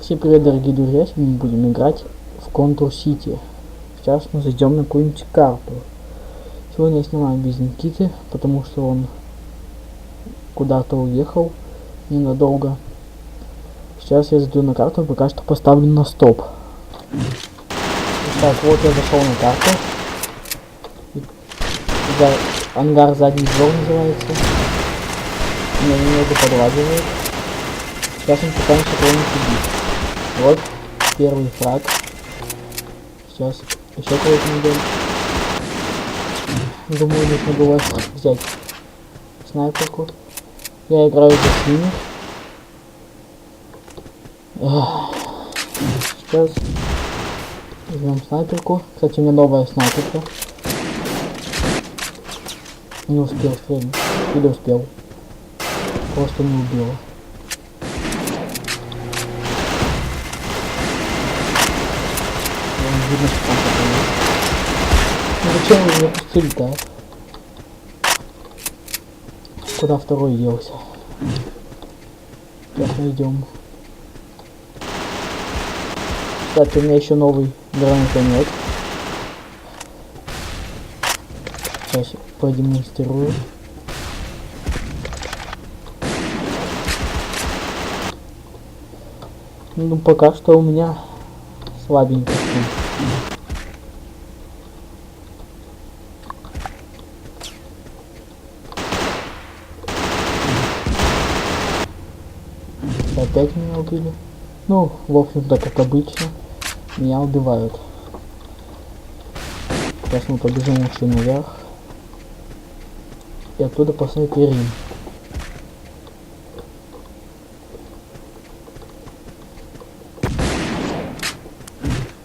Всем привет, дорогие друзья! Сегодня мы будем играть в Contour City. Сейчас мы зайдем на какую-нибудь карту. Сегодня я снимаю без Никиты, потому что он куда-то уехал ненадолго. Сейчас я зайду на карту и пока что поставлю на стоп. Так, вот я зашел на карту. Ангар задний двор называется. Меня немного подлагивает. Сейчас он пытаемся кого-нибудь убить. Вот первый фраг. Сейчас еще кого-то найдем. Думаю, нужно было взять снайперку. Я играю за синих. Сейчас возьмем снайперку. Кстати, у меня новая снайперка. Не успел стрелять. Или успел. Просто не убила. Видно, что там такое. Ну зачем вы меня пустили-то, а? Куда второй делся? Сейчас найдем. Кстати, у меня еще новый гранатомет. Сейчас продемонстрирую. Ну пока что у меня слабенько. Опять меня убили. Ну, в общем-то, как обычно, меня убивают. Сейчас мы побежим лучше наверх. И оттуда посмотрим.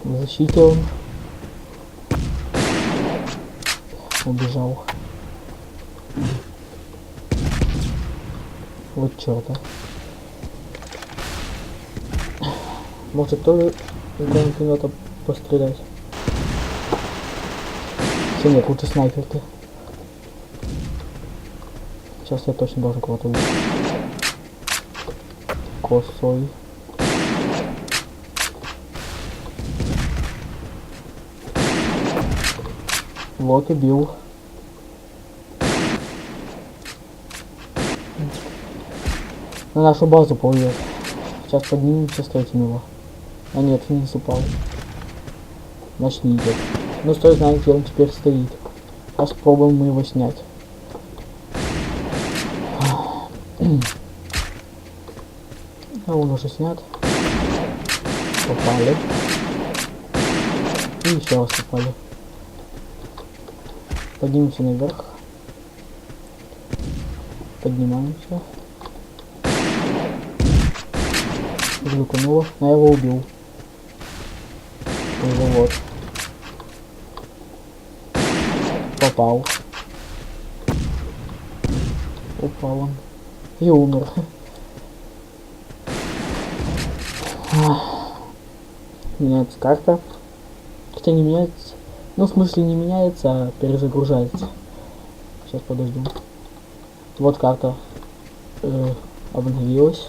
В защите он. Убежал. Вот черта. Может тоже из гранатомета пострелять. Все, нет, лучше снайперки. Сейчас я точно должен кого-то убить. Косой. Вот убил. На нашу базу плывет. Сейчас поднимемся, встретим его. А нет, вниз упал. Значит не идет. Ну стоит знать, где он теперь стоит. Сейчас попробуем мы его снять. А он уже снят. Попали. И еще раз попали. Поднимемся наверх. Поднимаемся. Звукнуло, но я его убил. Уже вот. Попал. Упал он. И умер. Меняется карта. Хотя не меняется. Ну, в смысле не меняется, а перезагружается. Сейчас подождем. Вот карта обновилась.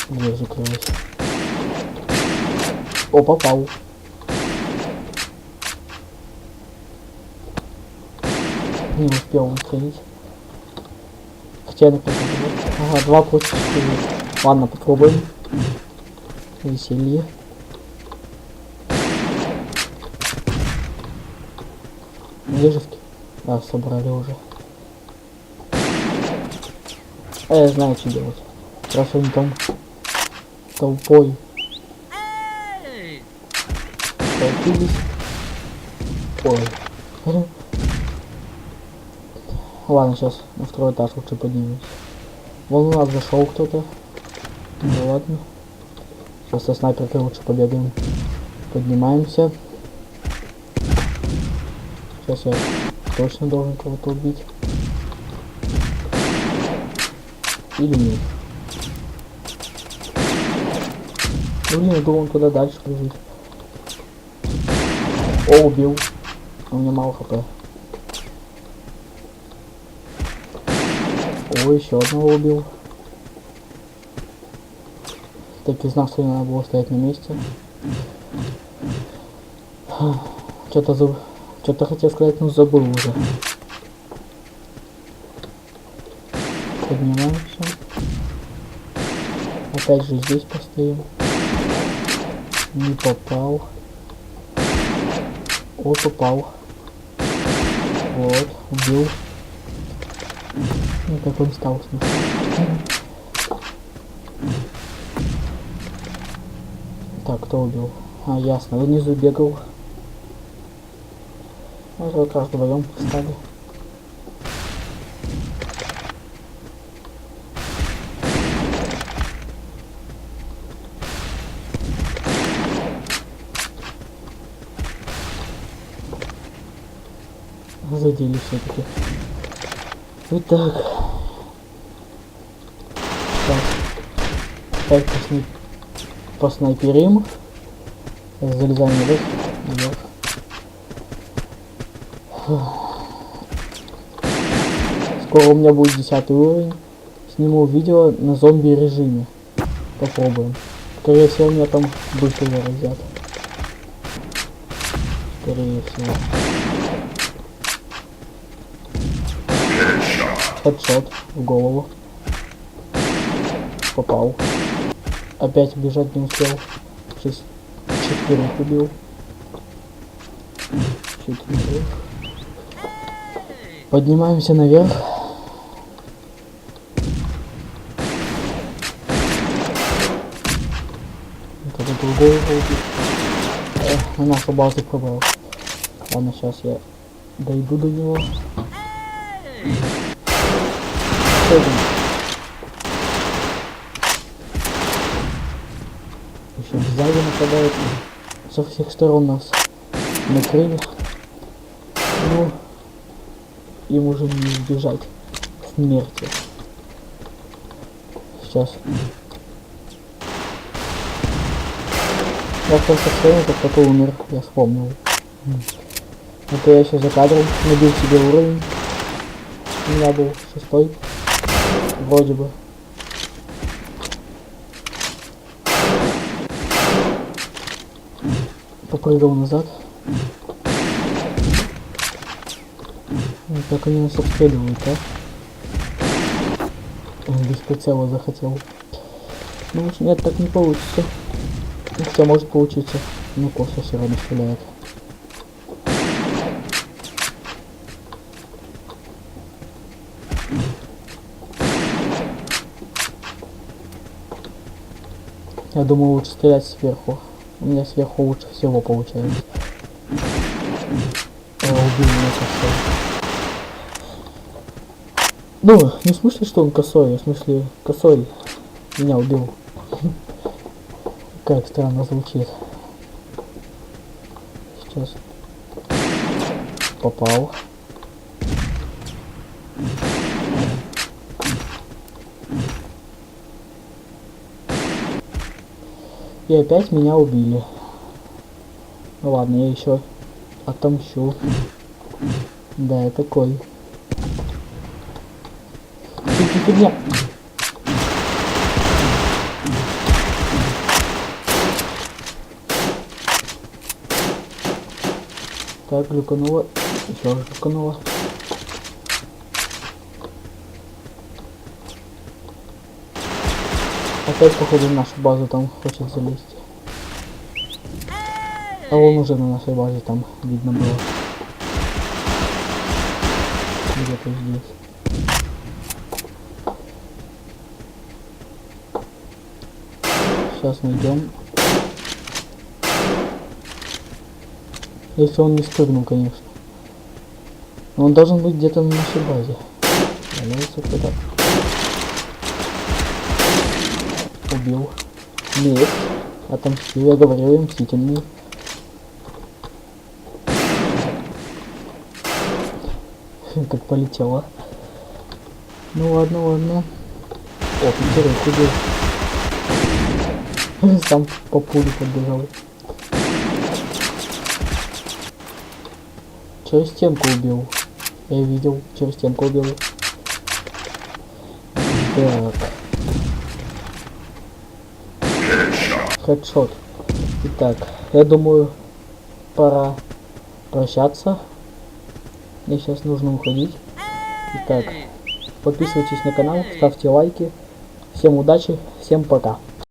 Дверь закрылась. О, попал. Не успел выстрелить. Хотя я например. Ага, 2 против 4. Ладно, попробуем. Веселье. Выживки. Да, собрали уже. А я знаю, что делать. Раз они там толпой толпились. Ой. Ладно, сейчас на второй этаж лучше поднимемся. Вон у нас зашел кто-то. Ну ладно. Сейчас со снайперкой лучше побегаем. Поднимаемся. Сейчас я точно должен кого-то убить. Или нет. Блин, я думал, он туда дальше бежит. О, убил. У меня мало хп. О, еще одного убил. Так и знал, что надо было стоять на месте. Что-то хотел сказать, но забыл уже. Поднимаемся. Опять же здесь постоим. Не попал. Вот попал. Вот, убил. Ну как он стал смешно. Так, кто убил? А, ясно, внизу бегал. Вот как раз вдвоем встали. Задели все-таки. Итак. Сейчас. Опять поснайперим. Залезаем наверх. Скоро у меня будет 10 уровень. Сниму видео на зомби режиме. Попробуем. Скорее всего, меня там быстро заразят. Скорее всего. Хедшот в голову. Попал. Опять бежать не успел. 4 убил. 4. Поднимаемся наверх. Кто-то другой убил. На нашу базу пробрал. Ладно, сейчас я дойду до него. Еще сзади нападают. Со всех сторон нас накрыли. Ну, им уже не избежать смерти. Сейчас. Я просто вспомнил, как такой умер. Я вспомнил. Это я еще за кадром набил себе уровень. У меня был 6-й. Вроде бы. Попрыгал назад. Как они нас обстреливают, а? Без прицела захотел. Ну уж нет, так не получится. Хотя может получиться. Но косо все равно стреляет. Я думаю, лучше стрелять сверху. У меня сверху лучше всего получается. Убил меня косой. Ну, не в смысле, что он косой, а в смысле, косой меня убил. Как странно звучит. Сейчас. Попал. И опять меня убили. Ну ладно, я еще отомщу. Да, я такой. Фигня. Так, глюкануло. Еще раз глюкануло. Опять, походу, в нашу базу там хочет залезть. А он уже на нашей базе там видно было. Где-то здесь. Сейчас найдем. Если он не спрыгнул, конечно. Но он должен быть где-то на нашей базе. Валяется куда-то. Убил. Нет. Отомстил, я говорил, мстительный. Как полетело. Ну ладно, ладно. О, пятерых убил. Сам по пуле подбежал. Через стенку убил. Я видел, через стенку убил. Так. хедшот. Итак, я думаю, пора прощаться. Мне сейчас нужно уходить. Итак, подписывайтесь на канал, ставьте лайки. Всем удачи, всем пока.